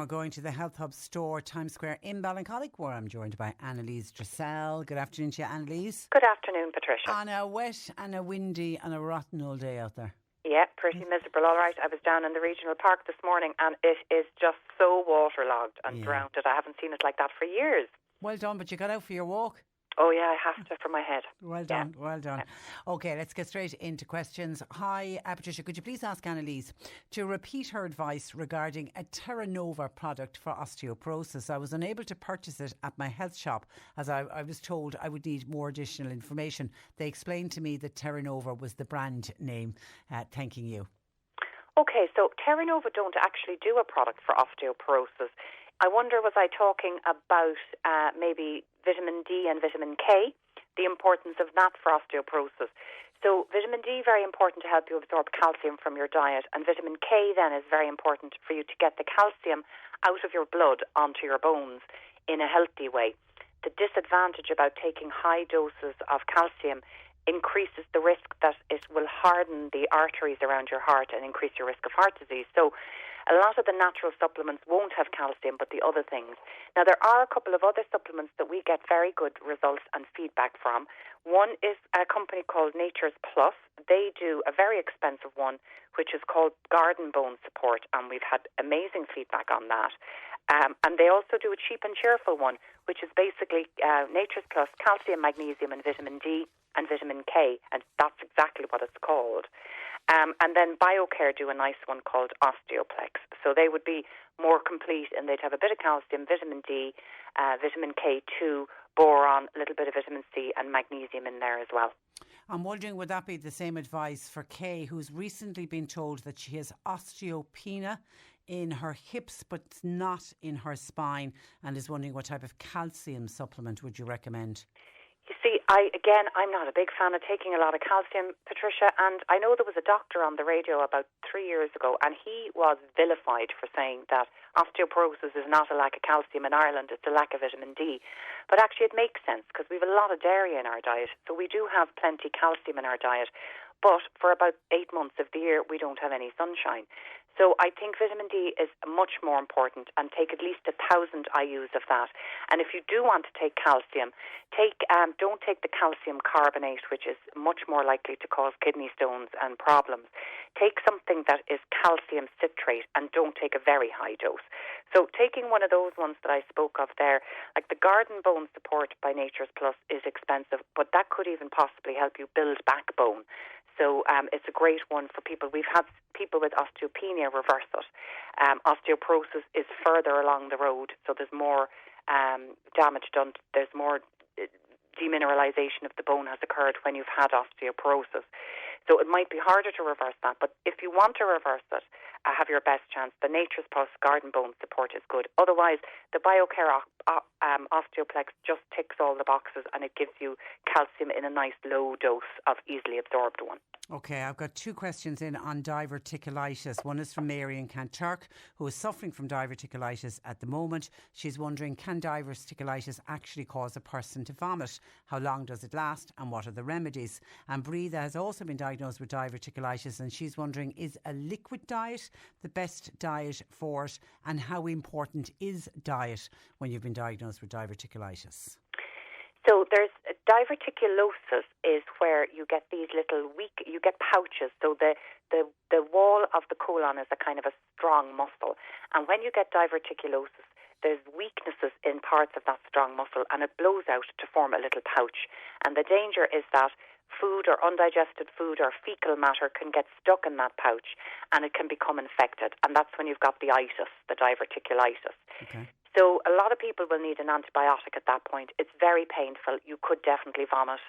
we're going to the Health Hub store, Times Square in Ballincollig, where I'm joined by Anneliese Dressel. Good afternoon to you, Anneliese. Good afternoon, Patricia. On a wet and a windy and a rotten old day out there. Yeah, pretty miserable. All right, I was down in the regional park this morning and it is just so waterlogged and drowned. I haven't seen it like that for years. Well done, but you got out for your walk. Oh yeah, I have to for my head. Well done, well done. Yeah. OK, let's get straight into questions. Hi, Patricia, could you please ask Anneliese to repeat her advice regarding a Terra Nova product for osteoporosis? I was unable to purchase it at my health shop as I was told I would need more additional information. They explained to me that Terra Nova was the brand name. Thanking you. OK, so Terra Nova don't actually do a product for osteoporosis. I wonder, was I talking about maybe vitamin D and vitamin K, the importance of that for osteoporosis? So vitamin D, very important to help you absorb calcium from your diet, and vitamin K then is very important for you to get the calcium out of your blood onto your bones in a healthy way. The disadvantage about taking high doses of calcium increases the risk that it will harden the arteries around your heart and increase your risk of heart disease. So a lot of the natural supplements won't have calcium, but the other things. Now, there are a couple of other supplements that we get very good results and feedback from. One is a company called Nature's Plus. They do a very expensive one, which is called Garden Bone Support, and we've had amazing feedback on that. And they also do a cheap and cheerful one, which is basically Nature's Plus, calcium, magnesium, and vitamin D and vitamin K, and that's exactly what it's called. And then BioCare do a nice one called Osteoplex. So they would be more complete, and they'd have a bit of calcium, vitamin D, vitamin K2, boron, a little bit of vitamin C and magnesium in there as well. I'm wondering, would that be the same advice for Kay, who's recently been told that she has osteopenia in her hips but not in her spine, and is wondering what type of calcium supplement would you recommend? You see, I'm not a big fan of taking a lot of calcium, Patricia, and I know there was a doctor on the radio about 3 years ago, and he was vilified for saying that osteoporosis is not a lack of calcium in Ireland, it's a lack of vitamin D. But actually it makes sense because we have a lot of dairy in our diet, so we do have plenty of calcium in our diet. But for about 8 months of the year, we don't have any sunshine. So I think vitamin D is much more important, and take at least 1,000 IUs of that. And if you do want to take calcium, don't take the calcium carbonate, which is much more likely to cause kidney stones and problems. Take something that is calcium citrate, and don't take a very high dose. So taking one of those ones that I spoke of there, like the Garden Bone Support by Nature's Plus, is expensive, but that could even possibly help you build backbone. So it's a great one for people. We've had people with osteopenia reverse it. Osteoporosis is further along the road, so there's more damage done. There's more demineralization of the bone has occurred when you've had osteoporosis. So it might be harder to reverse that. But if you want to reverse it, have your best chance. The Nature's Plus Garden Bone Support is good. Otherwise, the BioCare Osteoplex just ticks all the boxes, and it gives you calcium in a nice low dose of easily absorbed one. OK, I've got two questions in on diverticulitis. One is from Mary in Kanturk, who is suffering from diverticulitis at the moment. She's wondering, can diverticulitis actually cause a person to vomit? How long does it last, and what are the remedies? And Breatha has also been diagnosed with diverticulitis, and she's wondering, is a liquid diet the best diet for it, and how important is diet when you've been diagnosed with diverticulitis? So there's diverticulosis is where you get these you get pouches. So the wall of the colon is a kind of a strong muscle. And when you get diverticulosis, there's weaknesses in parts of that strong muscle, and it blows out to form a little pouch. And the danger is that food or undigested food or fecal matter can get stuck in that pouch, and it can become infected. And that's when you've got the itis, the diverticulitis. Okay. So a lot of people will need an antibiotic at that point. It's very painful. You could definitely vomit.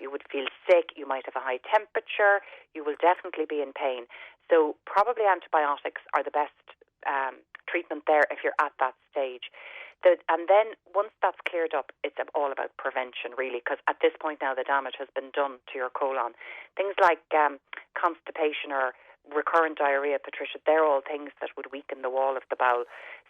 You would feel sick. You might have a high temperature. You will definitely be in pain. So probably antibiotics are the best treatment there if you're at that stage. And then once that's cleared up, it's all about prevention, really, because at this point now the damage has been done to your colon. Things like constipation or recurrent diarrhea, Patricia, they're all things that would weaken the wall of the bowel.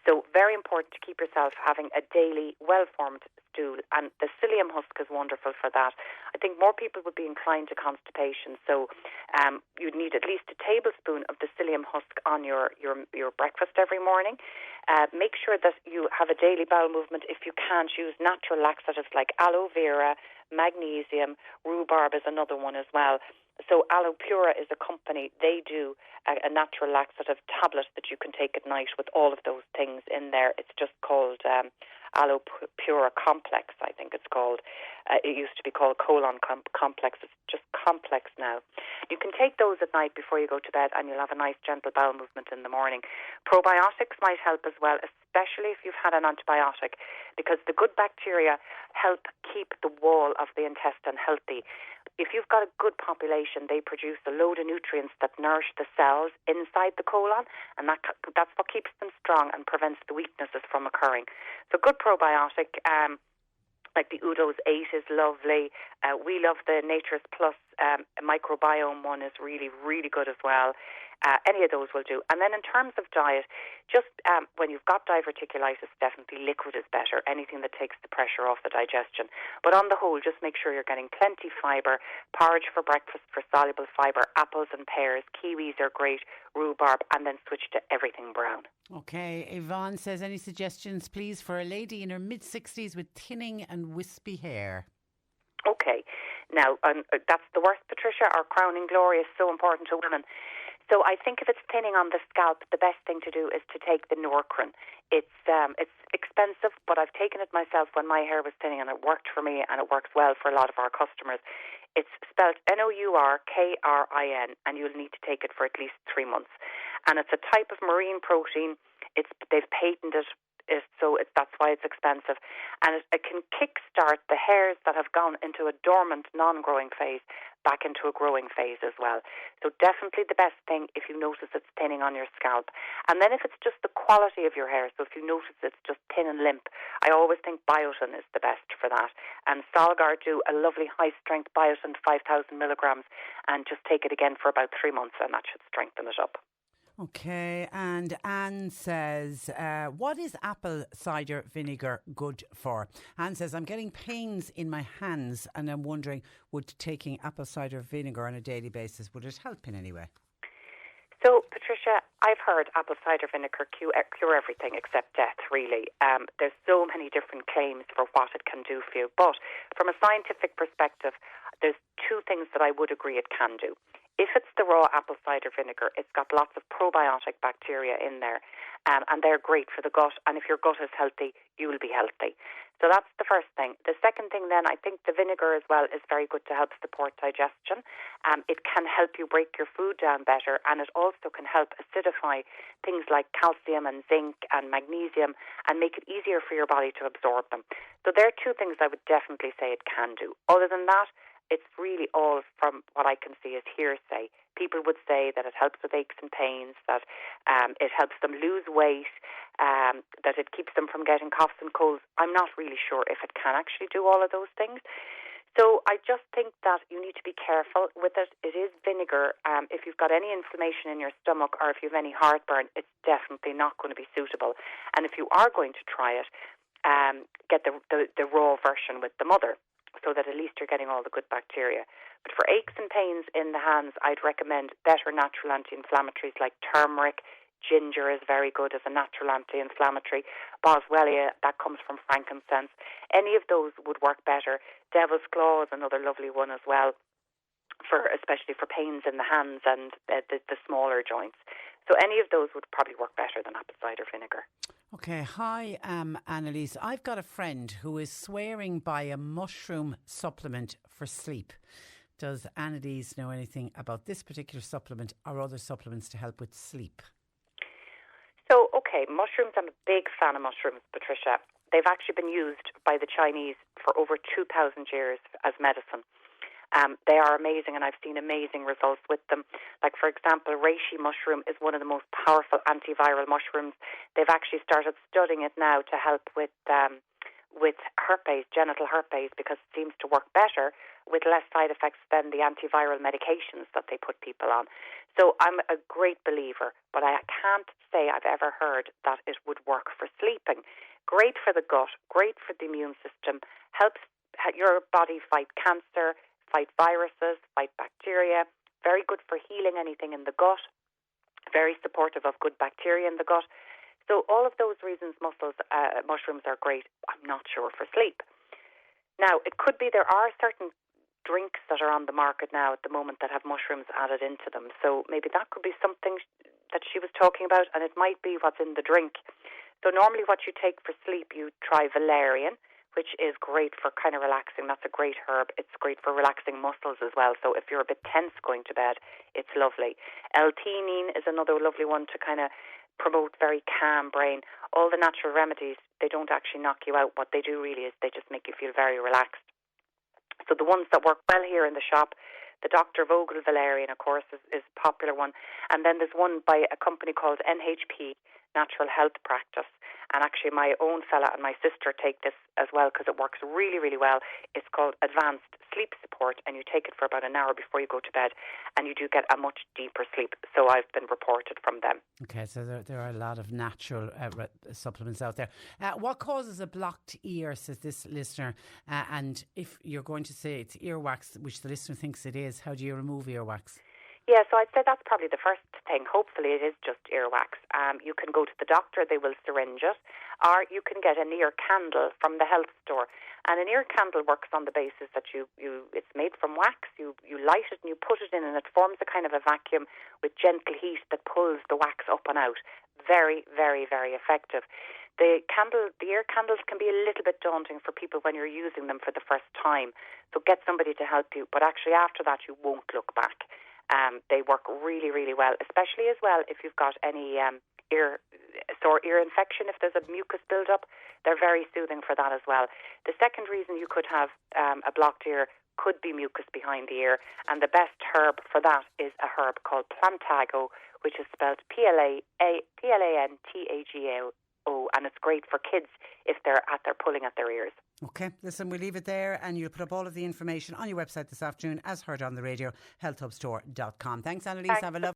So very important to keep yourself having a daily well-formed stool, and the psyllium husk is wonderful for that. I think more people would be inclined to constipation, so you'd need at least a tablespoon of the psyllium husk on your breakfast every morning. Make sure that you have a daily bowel movement. If you can't, use natural laxatives like aloe vera, magnesium, rhubarb is another one as well. So Aloe Pura is a company. They do a natural laxative tablet that you can take at night with all of those things in there. It's just called Aloe Pura Complex, I think it's called. It used to be called Colon Complex. It's just Complex now. You can take those at night before you go to bed, and you'll have a nice gentle bowel movement in the morning. Probiotics might help as well, especially if you've had an antibiotic, because the good bacteria help keep the wall of the intestine healthy. If you've got a good population, they produce a load of nutrients that nourish the cells inside the colon, and that's what keeps them strong and prevents the weaknesses from occurring. So good probiotic, like the Udo's 8 is lovely. We love the Nature's Plus microbiome one is really, really good as well. Any of those will do. And then in terms of diet, just when you've got diverticulitis, definitely liquid is better, anything that takes the pressure off the digestion. But on the whole, just make sure you're getting plenty fibre, porridge for breakfast for soluble fibre, apples and pears, kiwis are great, rhubarb, and then switch to everything brown. Okay, Yvonne says, any suggestions please for a lady in her mid-60s with thinning and wispy hair? Okay, now that's the worst, Patricia. Our crowning glory is so important to women. So I think if it's thinning on the scalp, the best thing to do is to take the Norcrin. It's expensive, but I've taken it myself when my hair was thinning, and it worked for me, and it works well for a lot of our customers. It's spelled Nourkrin, and you'll need to take it for at least 3 months. And it's a type of marine protein. They've patented it, so that's why it's expensive. And it can kickstart the hairs that have gone into a dormant, non-growing phase back into a growing phase as well. So definitely the best thing if you notice it's thinning on your scalp. And then if it's just the quality of your hair, so if you notice it's just thin and limp, I always think biotin is the best for that. And Solgar do a lovely high-strength biotin, 5,000 milligrams, and just take it again for about 3 months, and that should strengthen it up. Okay, and Anne says, what is apple cider vinegar good for? Anne says, I'm getting pains in my hands and I'm wondering, would taking apple cider vinegar on a daily basis, would it help in any way? So, Patricia, I've heard apple cider vinegar cure everything except death, really. There's so many different claims for what it can do for you. But from a scientific perspective, there's 2 things that I would agree it can do. If it's the raw apple cider vinegar, it's got lots of probiotic bacteria in there, and they're great for the gut. And if your gut is healthy, you will be healthy. So that's the first thing. The second thing then, I think the vinegar as well is very good to help support digestion. It can help you break your food down better, and it also can help acidify things like calcium and zinc and magnesium and make it easier for your body to absorb them. So there are 2 things I would definitely say it can do. Other than that, it's really all, from what I can see, is hearsay. People would say that it helps with aches and pains, that it helps them lose weight, that it keeps them from getting coughs and colds. I'm not really sure if it can actually do all of those things. So I just think that you need to be careful with it. It is vinegar. If you've got any inflammation in your stomach or if you have any heartburn, it's definitely not going to be suitable. And if you are going to try it, get the raw version with the mother, so that at least you're getting all the good bacteria. But for aches and pains in the hands, I'd recommend better natural anti-inflammatories like turmeric. Ginger is very good as a natural anti-inflammatory. Boswellia, that comes from frankincense. Any of those would work better. Devil's Claw is another lovely one as well, especially for pains in the hands and the smaller joints. So any of those would probably work better than apple cider vinegar. Okay, hi Anneliese. I've got a friend who is swearing by a mushroom supplement for sleep. Does Anneliese know anything about this particular supplement or other supplements to help with sleep? So, okay, mushrooms, I'm a big fan of mushrooms, Patricia. They've actually been used by the Chinese for over 2,000 years as medicine. They are amazing, and I've seen amazing results with them. Like, for example, reishi mushroom is one of the most powerful antiviral mushrooms. They've actually started studying it now to help with with herpes, genital herpes, because it seems to work better with less side effects than the antiviral medications that they put people on. So I'm a great believer, but I can't say I've ever heard that it would work for sleeping. Great for the gut, great for the immune system, helps your body fight cancer, fight viruses, fight bacteria, very good for healing anything in the gut, very supportive of good bacteria in the gut. So all of those reasons mushrooms are great. I'm not sure for sleep. Now, it could be there are certain drinks that are on the market now at the moment that have mushrooms added into them. So maybe that could be something that she was talking about, and it might be what's in the drink. So normally what you take for sleep, you try valerian, which is great for kind of relaxing. That's a great herb. It's great for relaxing muscles as well. So if you're a bit tense going to bed, it's lovely. L-theanine is another lovely one to kind of promote very calm brain. All the natural remedies, they don't actually knock you out. What they do really is they just make you feel very relaxed. So the ones that work well here in the shop, the Dr. Vogel Valerian, of course, is a popular one. And then there's one by a company called NHP, Natural Health Practice. And actually my own fella and my sister take this as well because it works really, really well. It's called Advanced Sleep Support, and you take it for about an hour before you go to bed, and you do get a much deeper sleep. So I've been reported from them. Okay, so there are a lot of natural supplements out there. What causes a blocked ear, says this listener? And if you're going to say it's earwax, which the listener thinks it is, how do you remove earwax? Yeah, so I'd say that's probably the first thing. Hopefully it is just earwax. You can go to the doctor, they will syringe it, or you can get an ear candle from the health store. And an ear candle works on the basis that it's made from wax, you light it and you put it in, and it forms a kind of a vacuum with gentle heat that pulls the wax up and out. Very, very, very effective. The ear candles can be a little bit daunting for people when you're using them for the first time. So get somebody to help you. But actually after that you won't look back. They work really, really well, especially as well if you've got any sore ear infection. If there's a mucus build-up, they're very soothing for that as well. The second reason you could have a blocked ear could be mucus behind the ear, and the best herb for that is a herb called Plantago, which is spelled Plantagao, and it's great for kids if they're pulling at their ears. Okay, listen, we'll leave it there, and you'll put up all of the information on your website this afternoon, as heard on the radio, healthhubstore.com. Thanks, Anneliese. Have a lovely